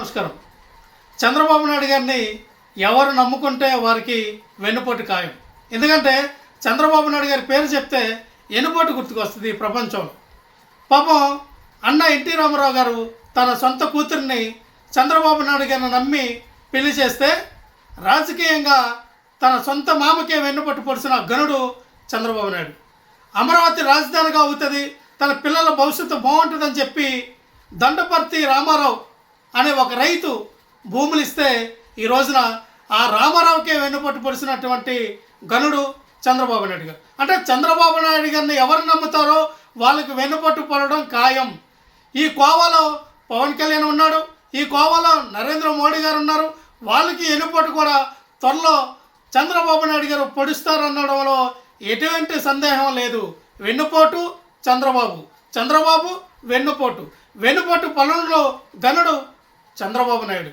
నమస్కారం. చంద్రబాబు నాయుడు గారిని ఎవరు నమ్ముకుంటే వారికి వెన్నుపోటు ఖాయం. ఎందుకంటే చంద్రబాబు నాయుడు గారి పేరు చెప్తే వెన్నుపోటు గుర్తుకొస్తుంది ఈ ప్రపంచంలో. పాపం అన్న ఎన్టీ రామారావు గారు తన సొంత కూతురిని చంద్రబాబు నాయుడు గారిని నమ్మి పెళ్లి చేస్తే రాజకీయంగా తన సొంత మామకే వెన్నుపోటు పొడిచిన గనుడు చంద్రబాబు నాయుడు. అమరావతి రాజధానిగా అవుతుంది, తన పిల్లల భవిష్యత్తు బాగుంటుందని చెప్పి దండపర్తి రామారావు అనే ఒక రైతు భూములు ఇస్తే ఈ రోజున ఆ రామారావుకే వెన్నుపోటు పొడిచినటువంటి గనుడు చంద్రబాబు నాయుడు గారు. అంటే చంద్రబాబు నాయుడు గారిని ఎవరు నమ్ముతారో వాళ్ళకి వెన్నుపోటు పడడం ఖాయం. ఈ కోవాలో పవన్ కళ్యాణ్ ఉన్నాడు, ఈ కోవాలో నరేంద్ర మోడీ గారు ఉన్నారు. వాళ్ళకి వెన్నుపోటు కూడా త్వరలో చంద్రబాబు నాయుడు గారు పొడుస్తారనడంలో ఎటువంటి సందేహం లేదు. వెన్నుపోటు చంద్రబాబు, చంద్రబాబు వెన్నుపోటు, వెన్నుపోటు పనుల్లో గనుడు చంద్రబాబు నాయుడు.